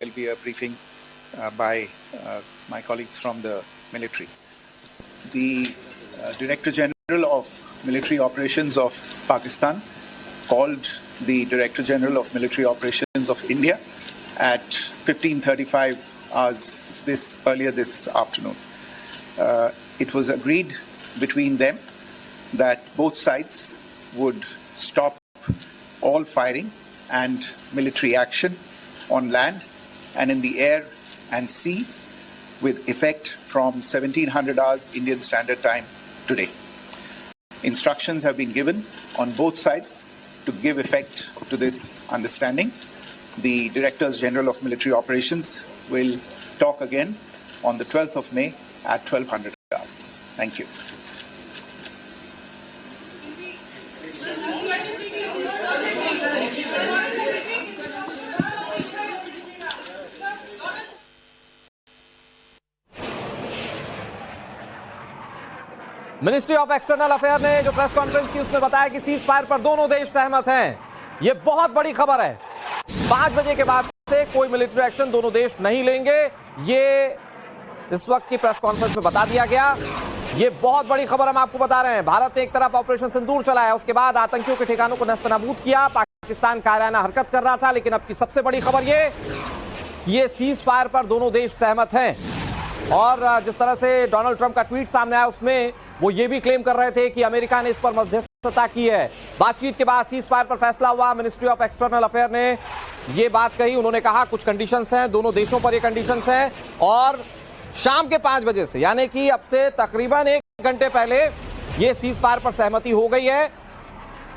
There'll be a briefing by my colleagues from the military. The Director General of Military Operations of Pakistan called the Director General of Military Operations of India at 15:35 hours earlier this afternoon. It was agreed between them that both sides would stop all firing and military action on land and in the air and sea with effect from 1700 hours Indian Standard Time today. Instructions have been given on both sides to give effect to this understanding. The Directors General of Military Operations will talk again on the 12th of May at 1200 hours. Thank you. Ministry of external affair ने जो press conference की उसमें बताया कि cease fire पर दोनों देश सहमत हैं। यह बहुत बड़ी खबर है। 5 बजे के बाद से कोई मिलिट्री एक्शन दोनों देश नहीं लेंगे, ये इस वक्त की प्रेस कॉन्फ्रेंस में बता दिया गया। ये बहुत बड़ी खबर हम आपको बता रहे हैं। भारत ने एक तरफ ऑपरेशन सिंदूर चलाया, उसके बाद आतंकियों के ठिकानों को नस्तनाबूद किया। पाकिस्तान कायराना हरकत कर रहा था, लेकिन अब की सबसे बड़ी खबर ये सीज फायर पर दोनों देश सहमत हैं। और जिस तरह से डोनाल्ड ट्रंप का ट्वीट सामने आया, उसमें वो ये भी क्लेम कर रहे थे कि अमेरिका ने इस पर मध्यस्थता की है। बातचीत के बाद सीज फायर पर फैसला हुआ। मिनिस्ट्री ऑफ एक्सटर्नल अफेयर ने ये बात कही। उन्होंने कहा कुछ कंडीशंस हैं, दोनों देशों पर ये कंडीशंस हैं, और शाम के 5 बजे से, यानी कि अब से तकरीबन 1 घंटे पहले ये सीज फायर पर सहमति हो गई है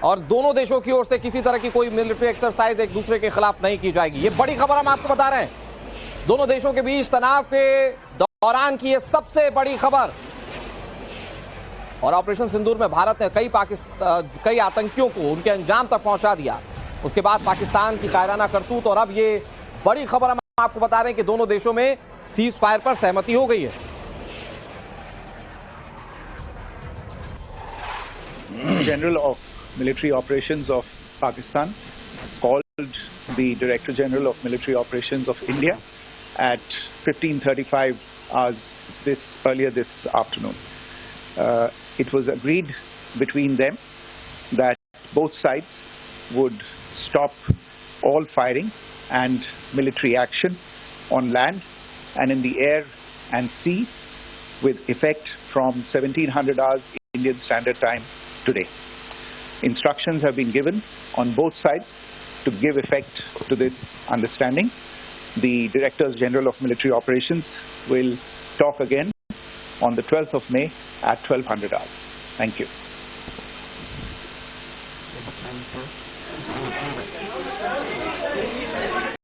और दोनों देशों की ओर से किसी तरह की कोई मिलिट्री एक्सरसाइज एक दूसरे के खिलाफ नहीं की जाएगी। ये बड़ी खबर हम आपको बता रहे हैं। दोनों देशों के बीच तनाव के दौरान की ये सबसे बड़ी खबर। और ऑपरेशन सिंदूर में भारत ने कई आतंकियों को उनके अंजाम तक पहुंचा दिया। उसके बाद पाकिस्तान की कायराना करतूत, और अब ये बड़ी खबर हम आपको बता रहे हैं कि दोनों देशों में सीज फायर पर सहमति हो गई है। General of Military Operations of Pakistan called the Director General of Military Operations of India at 15:35 hours earlier this afternoon. It was agreed between them that both sides would stop all firing and military action on land and in the air and sea with effect from 1700 hours Indian Standard Time today. Instructions have been given on both sides to give effect to this understanding. The Directors General of Military Operations will talk again on the 12th of May at 1200 hours. Thank you.